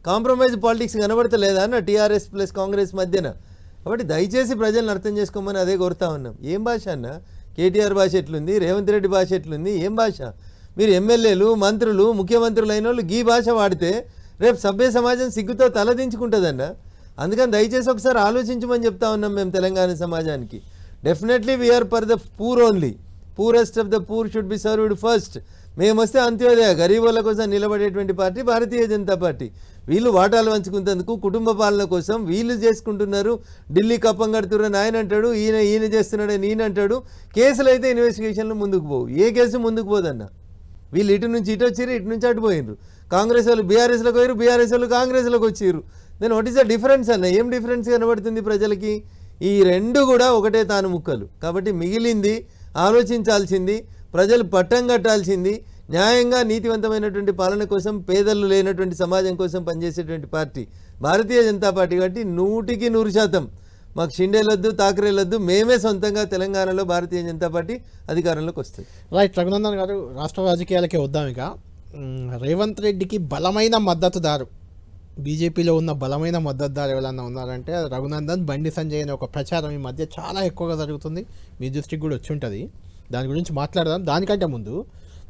Compromise politics కనబడతలేదా అన్న TRS plus Congress మధ్యన. కాబట్టి దయచేసి ప్రజలను అర్థం చేసుకోమని అదే కోరుతా ఉన్నాం. ఏం భాష అన్న? కేటీఆర్ భాష ఎట్లుంది, రేవంత్ రెడ్డి భాష ఎట్లుంది, ఏం భాష? మీరు ఎమ్మెల్యేలు, మంత్రులు, ముఖ్యమంత్రులు అయిన వాళ్ళు ఈ భాష వాడితే రేపు సభ్య సమాజం సిగ్గుతో తలదించుకుంటుందన్న. అందుకని దయచేసి ఒకసారి ఆలోచించమని చెప్తా ఉన్నాం మేము తెలంగాణ సమాజానికి. Definitely we are for the poor only. Poorest of the poor should be served first. మేము వస్తే అంత్యోదయ గరీబుల కోసం నిలబడేటువంటి పార్టీ భారతీయ జనతా పార్టీ. వీళ్ళు వాటాలు పంచుకున్నందుకు కుటుంబ పాలన కోసం వీళ్ళు చేసుకుంటున్నారు. ఢిల్లీ కప్పం కడుతున్న ఆయన అంటాడు, ఈయన చేస్తున్నాడని ఈయన అంటాడు. కేసులు అయితే ఇన్వెస్టిగేషన్లు ముందుకు పోవు. ఏ కేసు ముందుకు పోదన్న. వీళ్ళు ఇటు నుంచి ఇటు వచ్చిర్రు, ఇటు నుంచి అటు పోయినరు. కాంగ్రెస్ వాళ్ళు బీఆర్ఎస్లోకి పోయారు, బీఆర్ఎస్ వాళ్ళు కాంగ్రెస్లోకి వచ్చిర్రు. Then what is the difference అన్న? ఏం డిఫరెన్స్ కనబడుతుంది ప్రజలకి? ఈ రెండు కూడా ఒకటే తాను ముక్కలు. కాబట్టి మిగిలింది ఆలోచించాల్సింది, ప్రజలు పట్టం కట్టాల్సింది, న్యాయంగా నీతివంతమైనటువంటి పాలన కోసం, పేదలు లేనటువంటి సమాజం కోసం పనిచేసేటువంటి పార్టీ భారతీయ జనతా పార్టీ. కాబట్టి 100% మాకు షిండేలొద్దు, తాకరేలొద్దు, మేమే సొంతంగా తెలంగాణలో భారతీయ జనతా పార్టీ అధికారంలోకి వస్తుంది. రైట్. రఘునందన్ గారు, రాష్ట్ర రాజకీయాలకే వద్దాం. ఇక రేవంత్ రెడ్డికి బలమైన మద్దతుదారు, బీజేపీలో ఉన్న బలమైన మద్దతుదారు ఎవరన్నా ఉన్నారంటే అది రఘునందన్, బండి సంజయ్ అనే ఒక ప్రచారం ఈ మధ్య చాలా ఎక్కువగా జరుగుతుంది. మీ దృష్టికి కూడా వచ్చి ఉంటుంది. దాని గురించి మాట్లాడదాం. దానికంటే ముందు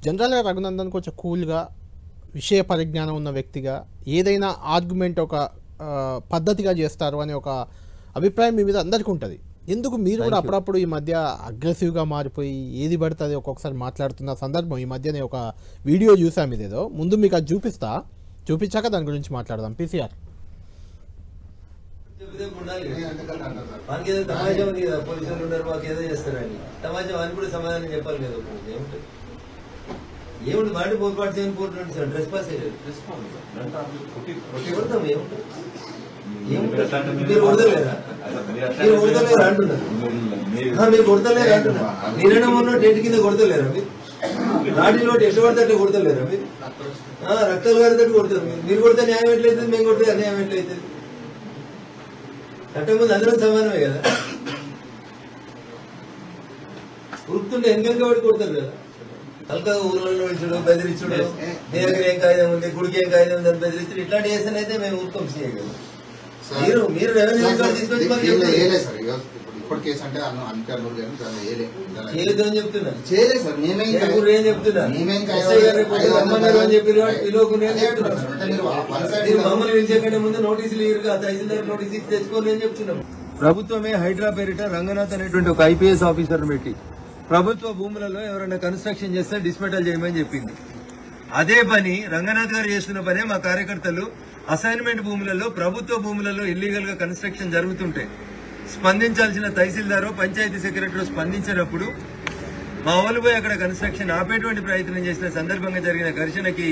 జనరల్గా రఘునందన్ కొంచెం కూల్గా, విషయ పరిజ్ఞానం ఉన్న వ్యక్తిగా, ఏదైనా ఆర్గ్యుమెంట్ ఒక పద్ధతిగా చేస్తారు అనే ఒక అభిప్రాయం మీ మీద అందరికీ ఉంటుంది. ఎందుకు మీరు కూడా అప్పుడప్పుడు ఈ మధ్య అగ్రెసివ్గా మారిపోయి ఏది పడుతుంది ఒక్కొక్కసారి మాట్లాడుతున్న సందర్భం ఈ మధ్యనే ఒక వీడియో చూసాం ఇదేదో. ముందు మీకు అది చూపించాక దాని గురించి మాట్లాడదాం. పీసీఆర్ ఏముంది మాట పోర్పాటు చేయని పోర్టు డ్రెస్ పాస్ మీరు కొడతలేరా? మీరు కొడతలేరా అంటున్నారు. మీరు కొడతలేరా అంటున్నారు. నిన్న మొన్న టెంట్ కింద కొడతలేరా? మీరు లాఠీలో ఎట్లా పడితే అట్లా కొడతలేరా? మీరు రక్తాలు గారితో కొడతారు. మీరు కొడితే న్యాయం ఎట్లయితుంది, మేము కొడితే అన్యాయం ఎట్లయితుంది? చట్టం ముందు అందరం సమానమే కదా. ఉరుకుతుంటే వెనక పడి కొడతారు కదా. అల్కగా ఊర్లలో ఇచ్చుడు, బెదిరించుడు, నీ దగ్గర ఏం కాగితం ఉంది, గుడికి ఏం కాగితం ఉందని బెదిరించుడు, ఇట్లాంటి చేసిన అయితే మేము ఊరుకోం చేయగలం. మీరు రెవెన్యూ తీసుకొచ్చి చేయొద్దని చెప్తున్నా. ఏం చెప్తున్నా? మమ్మల్ని పిలిచేకంటే ముందు నోటీసులు ఇరుగా తహసీల్దార్ నోటీసు ఇచ్చి తెచ్చుకోండి అని చెప్తున్నాం. ప్రభుత్వమే హైడ్రా పేరిట రంగనాథ్ అనేటువంటి ఒక ఐపీఎస్ ఆఫీసర్ పెట్టి ప్రభుత్వ భూములలో ఎవరైనా కన్స్ట్రక్షన్ చేస్తే డిస్మెటల్ చేయమని చెప్పింది. అదే పని రంగనాథ్ గారు చేస్తున్న పనే మా కార్యకర్తలు అసైన్మెంట్ భూములలో, ప్రభుత్వ భూములలో ఇల్లీగల్ గా కన్స్ట్రక్షన్ జరుగుతుంటే స్పందించాల్సిన తహసీల్దారో పంచాయతీ సెక్రటరీ స్పందించినప్పుడు మా వాళ్ళు పోయి అక్కడ కన్స్ట్రక్షన్ ఆపేటువంటి ప్రయత్నం చేసిన సందర్భంగా జరిగిన ఘర్షణకి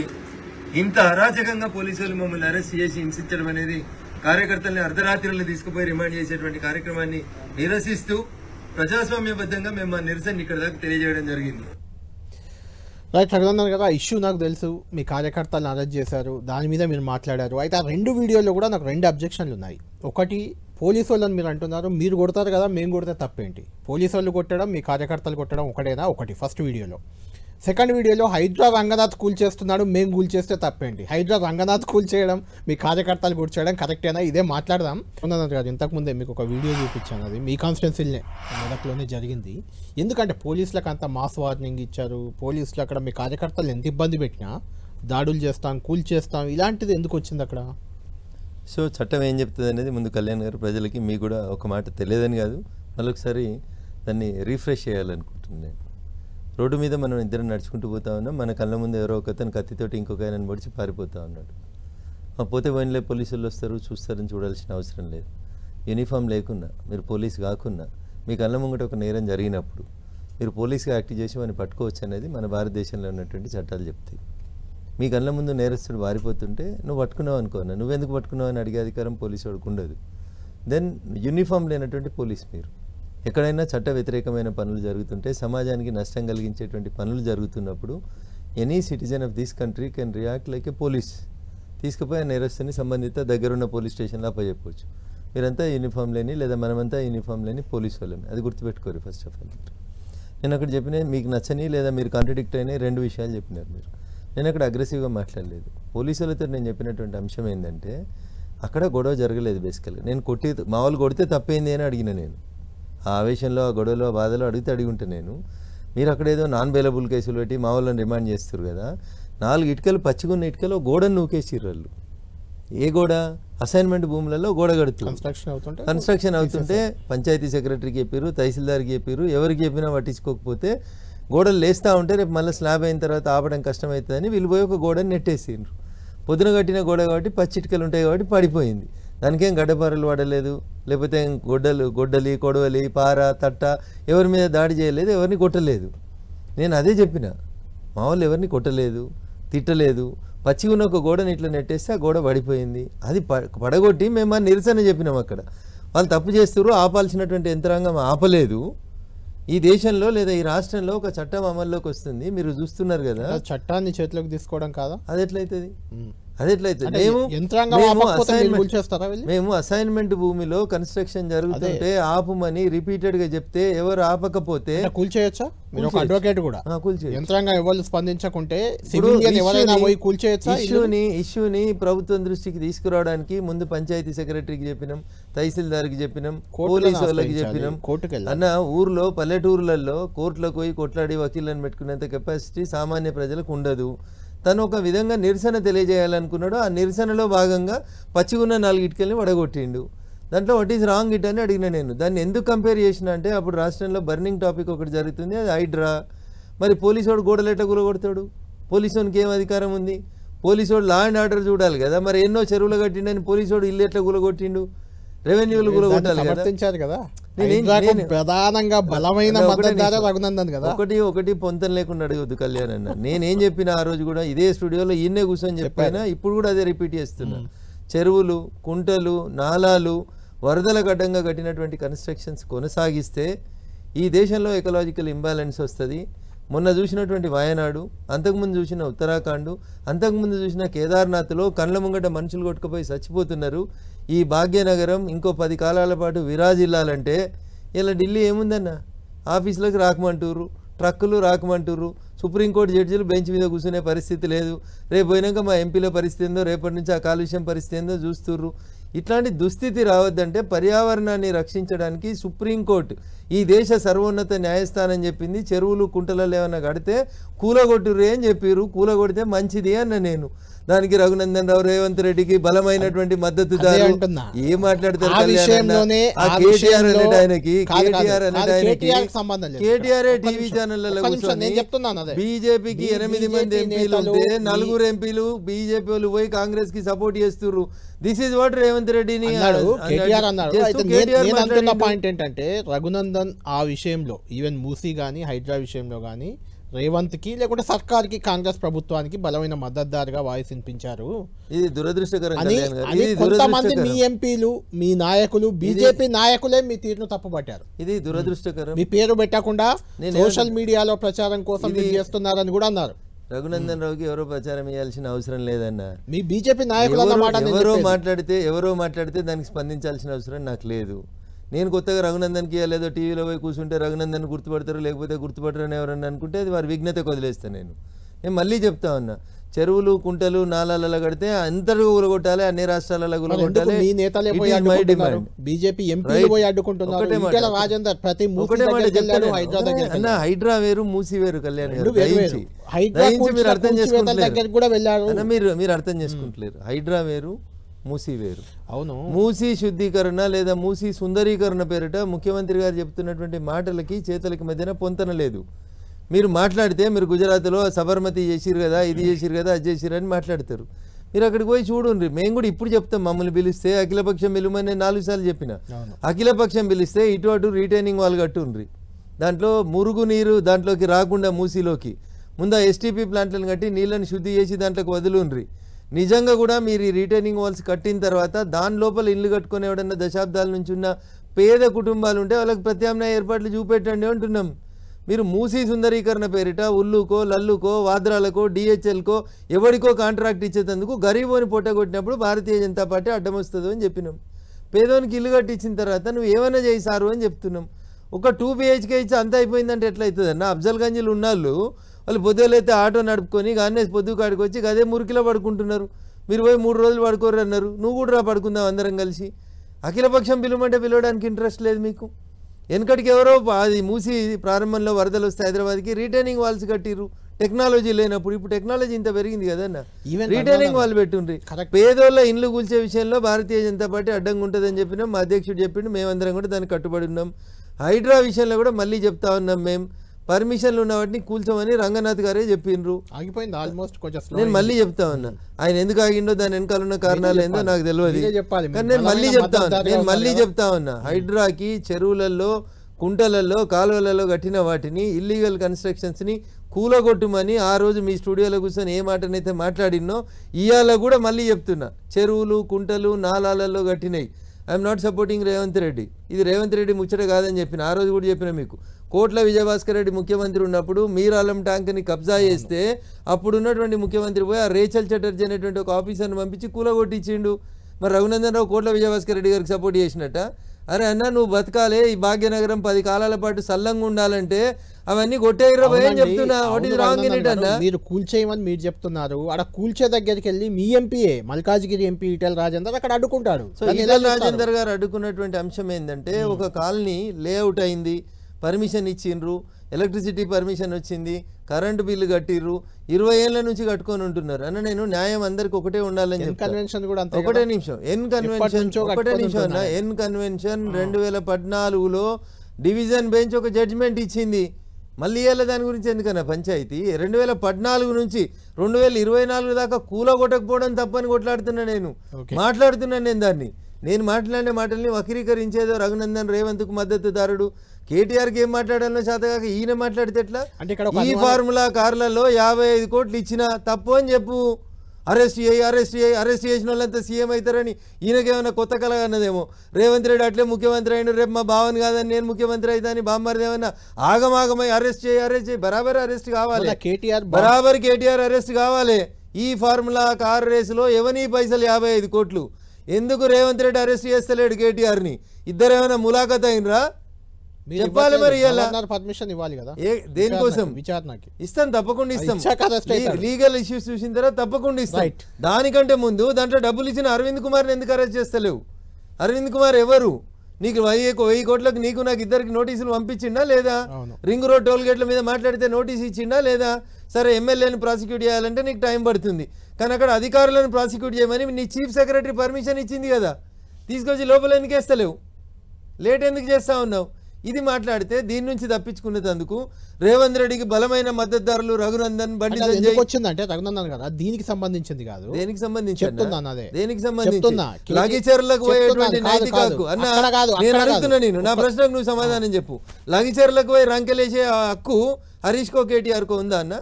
ఇంత అరాచకంగా పోలీసులు మమ్మల్ని అరెస్ట్ చేసి హింసించడం అనేది కార్యకర్తల్ని అర్ధరాత్రులను తీసుకుపోయి రిమాండ్ చేసేటువంటి కార్యక్రమాన్ని నిరసిస్తూ ప్రజాస్వామ్యబద్ధంగా మేము మా నిరసన ఇక్కడ దాకా తెలియజేయడం జరిగింది. రైట్. రఘునందన్ కదా, ఇష్యూ నాకు తెలుసు. మీ కార్యకర్తలను అరెస్ట్ చేశారు, దాని మీద మీరు మాట్లాడారు. అయితే ఆ 2 వీడియోల్లో కూడా నాకు 2 అబ్జెక్షన్లు ఉన్నాయి. ఒకటి, పోలీసు వాళ్ళని మీరు అంటున్నారు, మీరు కొడతారు కదా, మేము కొడితే తప్పేంటి? పోలీసు వాళ్ళు కొట్టడం, మీ కార్యకర్తలు కొట్టడం ఒకటేనా? ఒకటి ఫస్ట్ వీడియోలో. సెకండ్ వీడియోలో హైడ్రా రంగనాథ్ కూల్ చేస్తున్నాడు, మేము కూల్ చేస్తే తప్పేంటి? హైడ్రా రంగనాథ్ కూల్ చేయడం, మీ కార్యకర్తలు కూల్ చేయడం కరెక్టేనా? ఇదే మాట్లాడదాం. రఘునందన్ గారు, ఇంతకుముందే మీకు ఒక వీడియో చూపించాను, అది మీ కాన్స్టిట్యున్సీలోనే, మెదక్లోనే జరిగింది. ఎందుకంటే పోలీసులకు అంత మాస్ వార్నింగ్ ఇచ్చారు, పోలీసులు అక్కడ మీ కార్యకర్తలు ఎంత ఇబ్బంది పెట్టినా దాడులు చేస్తాం, కూల్ చేస్తాం, ఇలాంటిది ఎందుకు వచ్చింది అక్కడ? సో చట్టం ఏం చెప్తుంది అనేది ముందు కళ్యాణ్ గారు ప్రజలకి మీకు కూడా ఒక మాట తెలియదని కాదు, మళ్ళొకసారి దాన్ని రీఫ్రెష్ చేయాలనుకుంటున్నాను నేను. రోడ్డు మీద మనం ఇద్దరం నడుచుకుంటూ పోతా ఉన్నాం, మన కళ్ళ ముందు ఎవరో ఒకతను కత్తితోటి ఇంకొక ఆయనను పొడిచి పారిపోతూ ఉన్నాడు. పోతే పోయినలే పోలీసులు వస్తారు చూస్తారని చూడాల్సిన అవసరం లేదు. యూనిఫామ్ లేకున్నా, మీరు పోలీసు కాకున్నా, మీ కళ్ళ ముంగట ఒక నేరం జరిగినప్పుడు మీరు పోలీసుగా యాక్ట్ చేసి వాడిని పట్టుకోవచ్చు అనేది మన భారతదేశంలో ఉన్నటువంటి చట్టాలు చెప్తాయి. మీ కళ్ళ ముందు నేరస్తుడు వారిపోతుంటే నువ్వు పట్టుకున్నావు అనుకోనా, నువ్వెందుకు పట్టుకున్నావు అని అడిగే అధికారం పోలీసు వాడికి ఉండదు. దెన్ యూనిఫామ్ లేనటువంటి పోలీస్ మీరు. ఎక్కడైనా చట్ట వ్యతిరేకమైన పనులు జరుగుతుంటే, సమాజానికి నష్టం కలిగించేటువంటి పనులు జరుగుతున్నప్పుడు any citizen of this country can react like A police. తీసుకుపోయి నేరస్తుని సంబంధిత దగ్గరున్న పోలీస్ స్టేషన్లో అప్పచెప్పవచ్చు. మీరంతా యూనిఫామ్ లేని లేదా మనమంతా యూనిఫామ్ లేని పోలీసు వాళ్ళని, అది గుర్తుపెట్టుకోరు. ఫస్ట్ ఆఫ్ ఆల్ నేను అక్కడ చెప్పిన మీకు నచ్చని లేదా మీరు కాంట్రడిక్ట్ అయిన 2 విషయాలు చెప్పినారు. నేను అక్కడ అగ్రెసివ్గా మాట్లాడలేదు. పోలీసులతో నేను చెప్పినటువంటి అంశం ఏంటంటే అక్కడ గొడవ జరగలేదు. బేసికల్గా నేను మా వాళ్ళు కొడితే తప్పేంది అని అడిగిన. నేను ఆ ఆవేశంలో ఆ గొడవలో ఆ బాధలో అడిగితే ఉంటాను నేను. మీరు అక్కడ ఏదో నాన్ బెయిలబుల్ కేసులు పెట్టి మా వాళ్ళని రిమాండ్ చేస్తారు కదా. 4 ఇటుకలు పచ్చిగున్న ఇటుకలో గోడను నూకేసిర్రు వాళ్ళు. ఏ గోడ? అసైన్మెంట్ భూములలో గోడ కడుతుంది. కన్స్ట్రక్షన్ అవుతుంటే పంచాయతీ సెక్రటరీకి చెప్పారు, తహసీల్దార్కి చెప్పారు, ఎవరికి చెప్పినా పట్టించుకోకపోతే గోడలు లేస్తూ ఉంటే రేపు మళ్ళీ స్లాబ్ అయిన తర్వాత ఆపడం కష్టమవుతుందని వీళ్ళు పోయి ఒక గోడని నెట్టేసిండ్రు. పొద్దున కట్టిన గోడ కాబట్టి పచ్చిటికలు ఉంటాయి కాబట్టి పడిపోయింది. దానికేం గడ్డపారలు వాడలేదు, లేకపోతే గొడ్డలి కొడవలి పార తట్ట ఎవరి మీద దాడి చేయలేదు, ఎవరిని కొట్టలేదు. నేను అదే చెప్పిన, మా వాళ్ళు ఎవరిని కొట్టలేదు, తిట్టలేదు. పచ్చిగా ఉన్న ఒక గోడని ఇట్లా నెట్టేస్తే ఆ గోడ పడిపోయింది. అది పడగొట్టి మేము నిరసన చెప్పినాం. అక్కడ వాళ్ళు తప్పు చేస్తారు, ఆపాల్సినటువంటి యంత్రాంగం ఆపలేదు. ఈ దేశంలో లేదా ఈ రాష్ట్రంలో ఒక చట్టం అమల్లోకి వస్తుంది, మీరు చూస్తున్నారు కదా. చట్టాన్ని చేతిలోకి తీసుకోవడం కాదా? అది ఎట్లయితుంది? మేము అసైన్మెంట్ భూమిలో కన్స్ట్రక్షన్ జరుగుతుంటే ఆపుమని రిపీటెడ్ గా చెప్తే ఎవరు ఆపకపోతే కూల్చేయచ్చా? అడ్వకేట్ కూడా యంత్రాంగం ఎవరు స్పందించకుంటే ఇష్యూని ప్రభుత్వం దృష్టికి తీసుకురావడానికి ముందు పంచాయతీ సెక్రటరీకి చెప్పినాం, తహసీల్దార్కి చెప్పినాం, పోలీసు వాళ్ళకి చెప్పినాం. అన్న ఊర్లో పల్లెటూర్లలో కోర్టులకు పోయి కొట్లాడి వకీళ్ళని పెట్టుకునేంత కెపాసిటీ సామాన్య ప్రజలకు ఉండదు. తను ఒక విధంగా నిరసన తెలియజేయాలనుకున్నాడు. ఆ నిరసనలో భాగంగా పచ్చిగున్న 4 ఇటుకల్ని వడగొట్టిండు. దాంట్లో వాట్ ఈజ్ రాంగ్ ఇట్ అని అడిగిన నేను. దాన్ని ఎందుకు కంపేర్ చేసిన అంటే అప్పుడు రాష్ట్రంలో బర్నింగ్ టాపిక్ ఒకటి జరుగుతుంది, అది హైడ్రా. మరి పోలీసు వాడు గోడలెట్ట కూలగొడతాడు? పోలీసు వానికి ఏం అధికారం ఉంది? పోలీసు వాడు లా అండ్ ఆర్డర్ చూడాలి కదా. మరి ఎన్నో చెరువులు కట్టిండని పోలీసు వాడు ఇల్లు ఎట్లా కూలగొట్టిండు? రెవెన్యూలు కూలగొట్టాలి కదా. ప్రధానంగా బలమైన రఘునందన్ కదా. ఒకటి పొంతం లేకుండా అడగొద్దు కళ్యాణ్ అన్న. నేనేం చెప్పిన ఆ రోజు కూడా ఇదే స్టూడియోలో ఈయనే కూర్చొని చెప్పినా, ఇప్పుడు కూడా అదే రిపీట్ చేస్తున్నా. చెరువులు, కుంటలు, నాలాలు, వరదల గడ్డంగా కట్టినటువంటి కన్స్ట్రక్షన్స్ కొనసాగిస్తే ఈ దేశంలో ఎకలాజికల్ ఇంబ్యాలెన్స్ వస్తుంది. మొన్న చూసినటువంటి వయనాడు, అంతకుముందు చూసిన ఉత్తరాఖండ్, అంతకుముందు చూసిన కేదార్నాథ్లో కళ్ళ ముంగట మనుషులు కొట్టుకుపోయి చచ్చిపోతున్నారు. ఈ భాగ్యనగరం ఇంకో 10 కాలాల పాటు విరాజిల్లాలంటే ఇలా ఢిల్లీ ఏముందన్న? ఆఫీసులకు రాకమంటుర్రు, ట్రక్కులు రాకమంటుర్రు, సుప్రీంకోర్టు జడ్జిలు బెంచ్ మీద కూర్చునే పరిస్థితి లేదు. రేపు పోయినాక మా ఎంపీల పరిస్థితి ఏందో, రేపటి నుంచి ఆ కాలుష్యం పరిస్థితి ఏందో చూస్తుర్రు. ఇట్లాంటి దుస్థితి రావద్దంటే పర్యావరణాన్ని రక్షించడానికి సుప్రీంకోర్టు ఈ దేశ సర్వోన్నత న్యాయస్థానం చెప్పింది, చెరువులు కుంటలలో ఏమన్నా కడితే కూలగొట్టుర్రే అని చెప్పారు. కూలగొడితే మంచిది అన్న నేను. దానికి రఘునందన్ రావు రేవంత్ రెడ్డికి బలమైనటువంటి మద్దతుదారు. ఏం మాట్లాడతారు? కేటీఆర్ టీవీ ఛానళ్లలో బీజేపీకి 8 మంది ఎంపీలు ఉంటే 4 ఎంపీలు బీజేపీ వాళ్ళు పోయి కాంగ్రెస్ కి సపోర్ట్ చేస్తున్నారు. దిస్ ఇస్ వాట్ రేవంత్ రెడ్డిని పాయింట్ ఏంటంటే రఘునందన్ ఆ విషయంలో ఈవెన్ మూసీ గానీ హైడ్రా విషయంలో గానీ రేవంత్ కి లేకుంటే సర్కార్ కి కాంగ్రెస్ ప్రభుత్వానికి బలమైన మద్దతుదారుగా వాయిస్ వినిపించారు. ఇది దురదృష్టకరం. కొంతమంది మీ ఎంపీలు మీ నాయకులు బీజేపీ నాయకులే మీ తీరును తప్పుపట్టారు. ఇది దురదృష్టకరం. మీ పేరు పెట్టకుండా సోషల్ మీడియాలో ప్రచారం కోసం చేస్తున్నారని కూడా అన్నారు. రఘునందన్ రావుకి ఎవరో ప్రచారం చేయాల్సిన అవసరం లేదన్న. మీ బీజేపీ నాయకులు ఎవరో మాట్లాడితే దానికి స్పందించాల్సిన అవసరం నాకు లేదు. నేను కొత్తగా రఘునందన్కి లేదో టీవీలో పోయి కూర్చుంటే రఘునందన్ గుర్తుపడతారు, లేకపోతే గుర్తుపడరు అని ఎవరన్నా అనుకుంటే అది వారి విఘ్నతకు వదిలేస్తాను. నేను మళ్ళీ చెప్తా ఉన్నా, చెరువులు కుంటలు నాలాలలో కడితే అంతటా కూలగొట్టాలి, అన్ని రాష్ట్రాలలో కూలగొట్టాలి. అన్న హైడ్రా వేరు మూసీ వేరు కళ్యాణ్ గారు, మీరు అర్థం చేసుకుంటలేరు. మీరు అర్థం చేసుకుంటలేరు. హైడ్రా వేరు మూసీ వేరు. అవును, మూసీ శుద్ధీకరణ లేదా మూసీ సుందరీకరణ పేరిట ముఖ్యమంత్రి గారు చెప్తున్నటువంటి మాటలకి చేతలకి మధ్యన పొంతన లేదు. మీరు మాట్లాడితే మీరు గుజరాత్లో సబర్మతి చేసిరు కదా, ఇది చేసిరు కదా, అది చేసిరు అని మాట్లాడతారు. మీరు అక్కడికి పోయి చూడండి. మేము కూడా ఇప్పుడు చెప్తాం, మమ్మల్ని పిలిస్తే అఖిలపక్షం పిలుమని నేను 4 సార్లు చెప్పిన. అఖిలపక్షం పిలిస్తే ఇటు అటు రీటైనింగ్ వాల్ కట్టుండ్రి, దాంట్లో మురుగు నీరు దాంట్లోకి రాకుండా మూసీలోకి ముందు ఎస్టీపీ ప్లాంట్లను కట్టి నీళ్ళని శుద్ధి చేసి దాంట్లోకి వదులుండ్రి. నిజంగా కూడా మీరు ఈ రిటైనింగ్ వాల్స్ కట్టిన తర్వాత దాని లోపల ఇల్లు కట్టుకుని ఎవడన్నా దశాబ్దాల నుంచి ఉన్న పేద కుటుంబాలు ఉంటే వాళ్ళకి ప్రత్యామ్నాయ ఏర్పాట్లు చూపెట్టండి అంటున్నాం. మీరు మూసీ సుందరీకరణ పేరిట ఉల్లుకో లల్లుకో వాద్రాలకో డిహెచ్ఎల్కో ఎవరికో కాంట్రాక్ట్ ఇచ్చేందుకు గరీబోని పొట్టగొట్టినప్పుడు భారతీయ జనతా పార్టీ అడ్డం వస్తుంది అని చెప్పినాం. పేదోనికి ఇల్లు కట్టించిన తర్వాత నువ్వు ఏమైనా చేశారు అని చెప్తున్నాం. ఒక 2 BHK ఇచ్చి అంత అయిపోయిందంటే ఎట్లయితుంది అన్న? అఫ్జల్ గంజ్లు ఉన్నాళ్ళు వాళ్ళు పొద్దులైతే ఆటో నడుపుకొని గానే పొద్దు కాడికి వచ్చి అదే మురికిలో పడుకుంటున్నారు. మీరు పోయి 3 రోజులు పడుకోరు అన్నారు. నువ్వు కూడా రా పడుకుందాం అందరం కలిసి. అఖిలపక్షం పిలువమంటే పిలవడానికి ఇంట్రెస్ట్ లేదు మీకు. వెనకటికి ఎవరో అది మూసి ప్రారంభంలో వరదలు వస్తే హైదరాబాద్కి రీటైనింగ్ వాల్స్ కట్టిర్రు టెక్నాలజీ లేనప్పుడు. ఇప్పుడు టెక్నాలజీ ఇంత పెరిగింది కదన్న, రీటైనింగ్ వాళ్ళు పెట్టుండ్రి. పేదోళ్ళ ఇండ్లు కూల్చే విషయంలో భారతీయ జనతా పార్టీ అడ్డంగా ఉంటుందని చెప్పినాం, మా అధ్యక్షుడు చెప్పిండు, మేమందరం కూడా దానికి కట్టుబడి ఉన్నాం. హైడ్రా విషయంలో కూడా మళ్ళీ చెప్తా ఉన్నాం, మేము పర్మిషన్లు ఉన్న వాటిని కూల్చోమని రంగనాథ్ గారే చెప్పిండ్రు. ఆగిపోయింది ఆల్మోస్ట్. కొంచెం నేను మళ్ళీ చెప్తా ఉన్నా, ఆయన ఎందుకు ఆగిండో దాని వెనకాల ఉన్న కారణాలు ఏందో నాకు తెలియదు, కానీ నేను మళ్ళీ చెప్తా ఉన్నా హైడ్రాకి చెరువులలో, కుంటలలో, కాలువలలో కట్టిన వాటిని ఇల్లీగల్ కన్స్ట్రక్షన్స్ని కూలగొట్టుమని ఆ రోజు మీ స్టూడియోలో కూర్చొని ఏ మాటనైతే మాట్లాడినో ఇవాళ కూడా మళ్ళీ చెప్తున్నా, చెరువులు, కుంటలు, నాలాలలో కట్టినాయి. I'm not supporting Revanth Reddy. ఇది రేవంత్ రెడ్డి ముచ్చట కాదని చెప్పిన ఆ రోజు కూడా చెప్పిన మీకు. కోట్ల విజయభాస్కర్ రెడ్డి ముఖ్యమంత్రి ఉన్నప్పుడు మీరాలం ట్యాంక్ని కబ్జా చేస్తే అప్పుడు ఉన్నటువంటి ముఖ్యమంత్రి పోయి ఆ రేచల్ చటర్జీ అనేటువంటి ఒక ఆఫీసర్ని పంపించి కూలగొట్టించిండు. మరి రఘునందన్ రావు కోట్ల విజయభాస్కర్ రెడ్డి గారికి సపోర్ట్ చేసినట్ట? అరే అన్న నువ్వు బతకాలే, ఈ భాగ్యనగరం 10 కాలాల పాటు సల్లంగా ఉండాలంటే అవన్నీ కొట్టేయరా అని చెప్తున్నా. What is wrong in it అన్న? మీరు కూల్చేయమని మీరు చెప్తున్నారు, అక్కడ కూల్చే దగ్గరికి వెళ్ళి మీ ఎంపీఏ మల్కాజ్గిరి ఎంపీ ఈటెల రాజేందర్ అక్కడ అడ్డుకుంటాడు. సో ఈటెల రాజేందర్ గారు అడ్డుకున్నటువంటి అంశం ఏంటంటే, ఒక కాలనీ లేఅవుట్ అయింది, పర్మిషన్ ఇచ్చిండ్రు, ఎలక్ట్రిసిటీ పర్మిషన్ వచ్చింది, కరెంటు బిల్లు కట్టిర్రు, 20 ఏళ్ల నుంచి కట్టుకొని ఉంటున్నారు అన్న. నేను న్యాయం అందరికి ఒకటే ఉండాలని చెప్పి కన్వెన్షన్ కూడా ఒకటే నిమిషం ఎన్ కన్వెన్షన్ అన్న, ఎన్ కన్వెన్షన్ 2014లో డివిజన్ బెంచ్ ఒక జడ్జిమెంట్ ఇచ్చింది. మళ్ళీ ఇవాళ దాని గురించి ఎందుకన్నా పంచాయతీ? 2014 నుంచి 2024 దాకా కూలగొట్టకపోవడం తప్పని కొట్లాడుతున్నా నేను, మాట్లాడుతున్నాను నేను దాన్ని. నేను మాట్లాడే మాటల్ని వక్రీకరించేదో రఘునందన్ రేవంత్కు మద్దతుదారుడు, కేటీఆర్కి ఏం మాట్లాడాలో చేతగాక ఈయన మాట్లాడితే ఎట్లా? ఈ ఫార్ములా కార్లలో 55 కోట్లు ఇచ్చినా తప్పు అని చెప్పు. అరెస్ట్ చేసిన వాళ్ళంతా సీఎం అవుతారని ఈయనకేమైనా కొత్త కళ అన్నదేమో. రేవంత్ రెడ్డి అట్లే ముఖ్యమంత్రి అయిన, రేపు మా భావన్ కాదని నేను ముఖ్యమంత్రి అవుతాని బామ్మరిది ఏమన్నా ఆగమాగమై అరెస్ట్ చేయి బరాబర్ అరెస్ట్ కావాలి, బరాబర్ కేటీఆర్ అరెస్ట్ కావాలి. ఈ ఫార్ములా కార్ రేసులో ఎవని పైసలు 55 కోట్లు ఎందుకు రేవంత్ రెడ్డి అరెస్ట్ చేస్తలేడు కేటీఆర్ని? ఇద్దరు ఏమైనా ములాఖత్ అయినరా? చెప్పాలి మరి. పర్మిషన్ ఇవ్వాలి కదా దేనికోసం? విచారణకి ఇస్తాం, తప్పకుండా ఇస్తాం. లీగల్ ఇష్యూస్ చూసిన తర్వాత తప్పకుండా ఇస్తాం. దానికంటే ముందు దాంట్లో డబ్బులు ఇచ్చిన అరవింద్ కుమార్ని ఎందుకు అరెస్ట్ చేస్తలేవు? అరవింద్ కుమార్ ఎవరు? నీకు 1000 కోట్లకు నీకు నాకు ఇద్దరికి నోటీసులు పంపించిండా లేదా? రింగ్ రోడ్ టోల్ గేట్ల మీద మాట్లాడితే నోటీస్ ఇచ్చిండా లేదా? సరే, ఎమ్మెల్యేని ప్రాసిక్యూట్ చేయాలంటే నీకు టైం పడుతుంది, కానీ అక్కడ అధికారులను ప్రాసిక్యూట్ చేయమని నీ చీఫ్ సెక్రటరీ పర్మిషన్ ఇచ్చింది కదా, తీసుకొచ్చి లోపల ఎందుకు వేస్తలేవు? లేట్ ఎందుకు చేస్తా ఉన్నావు? ఇది మాట్లాడితే దీని నుంచి తప్పించుకునేందుకు రేవంత్ రెడ్డికి బలమైన మద్దతుదారులు రఘునందన్, బండి సంజయ్ వచ్చిందంటే రఘునందన్ కదా, దీనికి సంబంధించింది కాదు. దేనికి సంబంధించి? దేనికి సంబంధించి లగిచర్లకు పోయేటువంటి నైతిక హక్కు అన్న. నేను అడుగుతున్నా, నేను నా ప్రశ్నకు నువ్వు సమాధానం చెప్పు. లగిచర్లకు పోయి రంకెలేసే హక్కు హరీష్ కో కేటీఆర్కో ఉందా అన్న?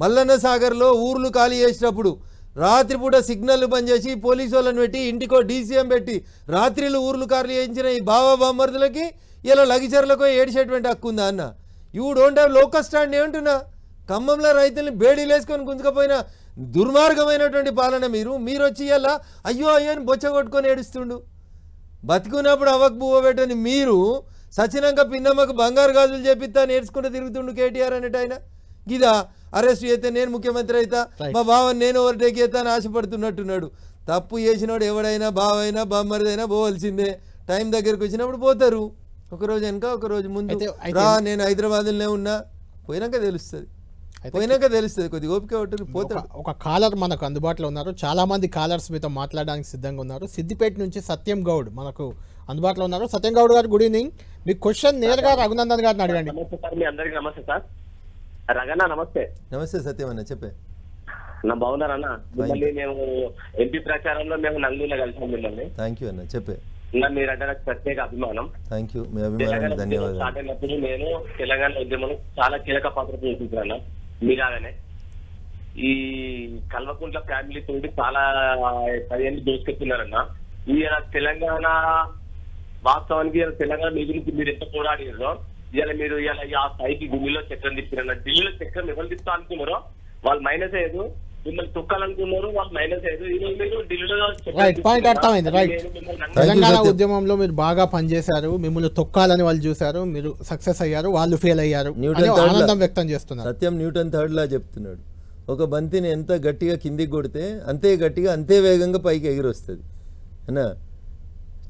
మల్లన్న సాగర్లో ఊర్లు ఖాళీ చేసినప్పుడు రాత్రిపూట సిగ్నల్ బంద్ చేసి పోలీసు వాళ్ళని పెట్టి ఇంటికో డీసీఎం పెట్టి రాత్రిలు ఊర్లు ఖాళీ చేయించిన ఈ బామర్దులకి ఇలా లగిచర్లకు ఏడిచేటువంటి హక్కు ఉందా అన్న? You don't have local stand ఏమంటున్నా? ఖమ్మంలో రైతుల్ని బేడీలు వేసుకొని గుంజుకపోయిన దుర్మార్గమైనటువంటి పాలన మీరు వచ్చి ఇలా అయ్యో అని బొచ్చ కొట్టుకొని ఏడుస్తుండు. బతికున్నప్పుడు అవకు బువ్వ పెట్టని మీరు సచినంక పిన్నమ్మకు బంగారు గాజులు చెప్పిస్తా నేర్చుకుంటూ తిరుగుతుండు కేటీఆర్ అనేట ఆయన. గిదా అరెస్ట్ చేస్తే నేను ముఖ్యమంత్రి అవుతా, మా బావని నేను ఓవర్టేక్ చేస్తా అని ఆశపడుతున్నట్టున్నాడు. తప్పు చేసినోడు ఎవడైనా బావైనా బామ్మరిదైనా పోవలసిందే. టైం దగ్గరకు వచ్చినప్పుడు పోతారు, ఒకరోజు వెనక ఒకరోజు ముందు. రా, నేను హైదరాబాద్లోనే ఉన్నా, పోయినాక తెలుస్తుంది కొద్దిగా ఓపిక ఉంటుంది, పోతాడు. ఒక కాలర్ మనకు అందుబాటులో ఉన్నారు, చాలా మంది కాలర్స్ మీతో మాట్లాడడానికి సిద్ధంగా ఉన్నారు. సిద్దిపేట నుంచి సత్యం గౌడ్ మనకు అందుబాటులో ఉన్నారు. సత్యం గౌడ్ గారు, గుడ్ ఈవినింగ్. మీ క్వశ్చన్ నేరుగా రఘునందన్ గారిని అడగండి. నమస్తే సార్. రగన్న నమస్తే. నమస్తే సత్యం అన్న, చెప్పే. నా బాగున్నారన్న. మిమ్మల్ని మేము ఎంపీ ప్రచారంలో మేము నంగూరులో కలిసాం మిమ్మల్ని. థ్యాంక్ యూ అన్న, చెప్పే. మీరంటే నాకు ప్రత్యేక అభిమానం. థ్యాంక్ యూ, మీ అభిమానానికి ధన్యవాదాలు. స్టార్ట్ అయినప్పుడు నేను తెలంగాణ ఉద్యమంలో చాలా కీలక పాత్ర పోషించాను. మీలాగానే ఈ కల్వకుంట్ల ఫ్యామిలీ తోటి చాలా 10 ఏళ్ళు దోసుకెత్తున్నారన్న. ఈ తెలంగాణ వాస్తవానికి తెలంగాణ మీ గురించి మీరు ఎంత పోరాడారో ఇలా మీరు ఇలా ఆ స్థాయికి ఢిల్లీలో చక్రం తిప్పారన్న. ఢిల్లీలో చక్రం ఎవరు తిప్పుతా అనుకున్నారో వాళ్ళు మైనస్ అయ్యేది మిమ్మల్ని తొక్కాలనుకున్నారు, వాళ్ళు మైనస్ అయ్యారు. ఈ రోజు మీరు ఢిల్లీలో రైట్ పాయింట్ అర్థమైంది. రైట్, తెలంగాణ ఉద్యమంలో మీరు బాగా పనిచేశారు, మిమ్మల్ని తొక్కాలని వాళ్ళు చూశారు, మీరు సక్సెస్ అయ్యారు, వాళ్ళు ఫెయిల్ అయ్యారు, ఆనందం వ్యక్తం చేస్తున్నారు. సత్యం న్యూటన్ థర్డ్ లా చెప్తున్నాడు, ఒక బంతిని ఎంత గట్టిగా కిందికి కొడితే అంతే గట్టిగా అంతే వేగంగా పైకి ఎగిరొస్తుంది అన్నా.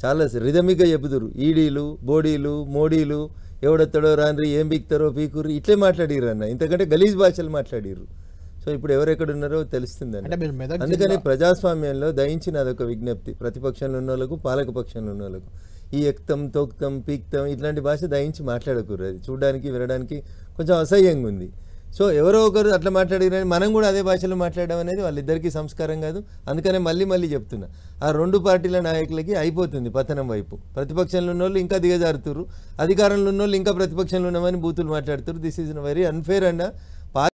చాలా రిథమిక్గా చెబుతురు, ఈడీలు బోడీలు మోడీలు ఎవడెత్తడో రాన్రి ఏం పీక్తారో పీకుర్రు ఇట్లే మాట్లాడిర్రు అన్న, ఇంతకంటే గలీజ్ భాషలు మాట్లాడిర్రు. సో ఇప్పుడు ఎవరెక్కడున్నారో తెలుస్తుంది అన్న. అందుకని ప్రజాస్వామ్యంలో దయించిన అదొక విజ్ఞప్తి, ప్రతిపక్షంలో ఉన్న వాళ్ళకు పాలకపక్షంలో ఉన్న వాళ్ళకు ఈ ఎక్తం తొక్తం పీక్తం ఇట్లాంటి భాష దయించి మాట్లాడకూడదు, అది చూడడానికి వినడానికి కొంచెం అసహ్యంగా ఉంది. సో ఎవరో ఒకరు అట్లా మాట్లాడిరని మనం కూడా అదే భాషలో మాట్లాడడం అనేది వాళ్ళిద్దరికీ సంస్కారం కాదు. అందుకనే మళ్ళీ మళ్ళీ చెప్తున్నా, ఆ రెండు పార్టీల నాయకులకి అయిపోతుంది పతనం వైపు. ప్రతిపక్షంలో ఉన్న వాళ్ళు ఇంకా దిగజారుతున్నారు, అధికారంలో ఉన్న వాళ్ళు ఇంకా ప్రతిపక్షంలో ఉన్నామని బూతులు మాట్లాడుతారు. దిస్ ఈజ్ వెరీ అన్ఫేర్ అన్న.